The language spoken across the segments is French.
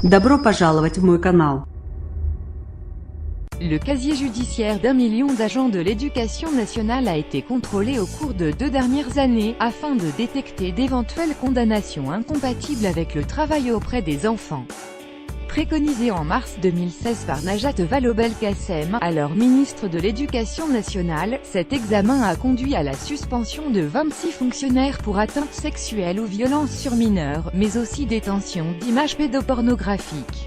Добро пожаловать в мой канал. Le casier judiciaire d'1 million d'agents de l'éducation nationale a été contrôlé au cours de 2 dernières années, afin de détecter d'éventuelles condamnations incompatibles avec le travail auprès des enfants. Préconisé en mars 2016 par Najat Vallaud-Belkacem, alors ministre de l'Éducation nationale, cet examen a conduit à la suspension de 26 fonctionnaires pour atteintes sexuelles ou violences sur mineurs, mais aussi détention d'images pédopornographiques.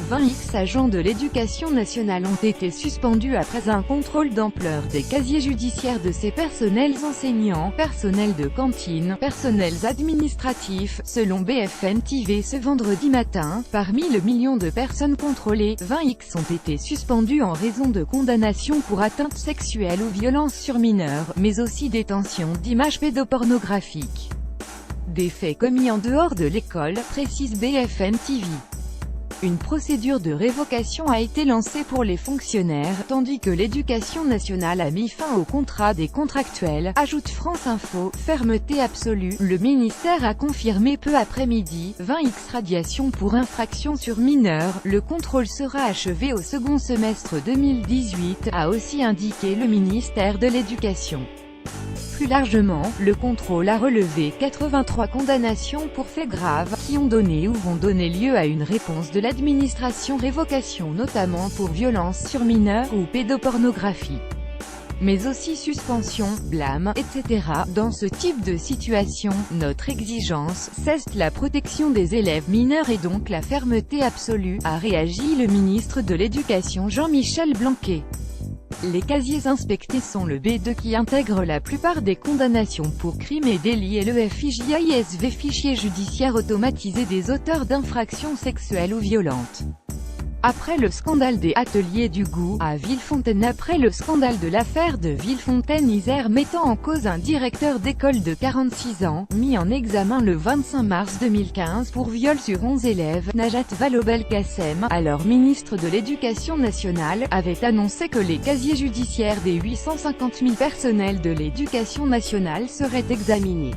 20 agents de l'éducation nationale ont été suspendus après un contrôle d'ampleur des casiers judiciaires de ces personnels enseignants, personnels de cantine, personnels administratifs, selon BFM TV ce vendredi matin. Parmi le million de personnes contrôlées, 20 ont été suspendus en raison de condamnations pour atteintes sexuelles ou violences sur mineurs, mais aussi détention d'images pédopornographiques. Des faits commis en dehors de l'école, précise BFM TV. Une procédure de révocation a été lancée pour les fonctionnaires, tandis que l'Éducation nationale a mis fin au contrat des contractuels, ajoute France Info. Fermeté absolue, le ministère a confirmé peu après-midi, 20 radiations pour infraction sur mineurs, le contrôle sera achevé au second semestre 2018, a aussi indiqué le ministère de l'Éducation. Plus largement, le contrôle a relevé 83 condamnations pour faits graves, qui ont donné ou vont donner lieu à une réponse de l'administration révocation notamment pour violences sur mineurs ou pédopornographie. Mais aussi suspension, blâme, etc. Dans ce type de situation, notre exigence, c'est la protection des élèves mineurs et donc la fermeté absolue, a réagi le ministre de l'Éducation Jean-Michel Blanquer. Les casiers inspectés sont le B2 qui intègre la plupart des condamnations pour crimes et délits et le FIJAISV fichier judiciaire automatisé des auteurs d'infractions sexuelles ou violentes. Après le scandale des ateliers du goût, à Villefontaine. Après le scandale de l'affaire de Villefontaine-Isère mettant en cause un directeur d'école de 46 ans, mis en examen le 25 mars 2015 pour viol sur 11 élèves, Najat Vallaud-Belkacem, alors ministre de l'Éducation nationale, avait annoncé que les casiers judiciaires des 850 000 personnels de l'Éducation nationale seraient examinés.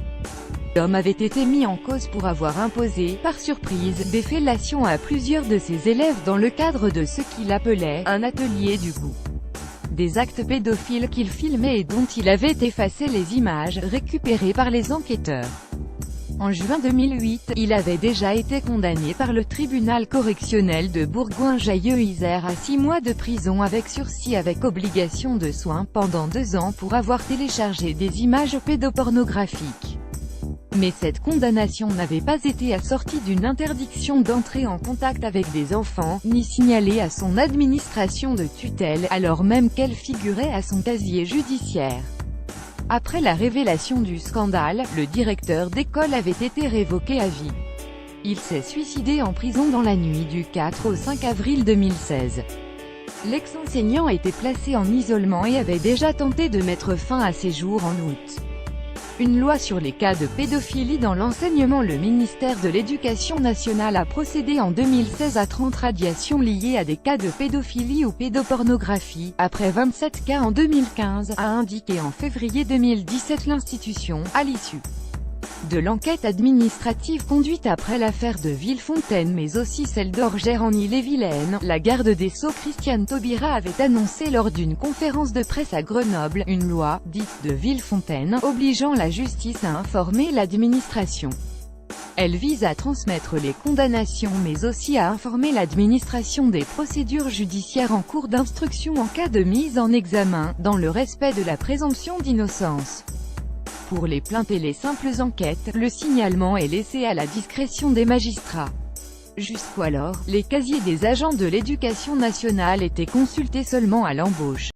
L'homme avait été mis en cause pour avoir imposé, par surprise, des fellations à plusieurs de ses élèves dans le cadre de ce qu'il appelait « un atelier du goût ». Des actes pédophiles qu'il filmait et dont il avait effacé les images, récupérées par les enquêteurs. En juin 2008, il avait déjà été condamné par le tribunal correctionnel de Bourgoin-Jallieu-Isère à 6 mois de prison avec sursis avec obligation de soins pendant 2 ans pour avoir téléchargé des images pédopornographiques. Mais cette condamnation n'avait pas été assortie d'une interdiction d'entrer en contact avec des enfants, ni signalée à son administration de tutelle, alors même qu'elle figurait à son casier judiciaire. Après la révélation du scandale, le directeur d'école avait été révoqué à vie. Il s'est suicidé en prison dans la nuit du 4 au 5 avril 2016. L'ex-enseignant était placé en isolement et avait déjà tenté de mettre fin à ses jours en août. Une loi sur les cas de pédophilie dans l'enseignement. Le ministère de l'Éducation nationale a procédé en 2016 à 30 radiations liées à des cas de pédophilie ou pédopornographie, après 27 cas en 2015, a indiqué en février 2017 l'institution, à l'issue de l'enquête administrative conduite après l'affaire de Villefontaine mais aussi celle d'Orgères en Ille-et-Vilaine. La garde des Sceaux Christiane Taubira avait annoncé lors d'une conférence de presse à Grenoble, une loi, dite de Villefontaine, obligeant la justice à informer l'administration. Elle vise à transmettre les condamnations mais aussi à informer l'administration des procédures judiciaires en cours d'instruction en cas de mise en examen, dans le respect de la présomption d'innocence. Pour les plaintes et les simples enquêtes, le signalement est laissé à la discrétion des magistrats. Jusqu'alors, les casiers des agents de l'Éducation nationale étaient consultés seulement à l'embauche.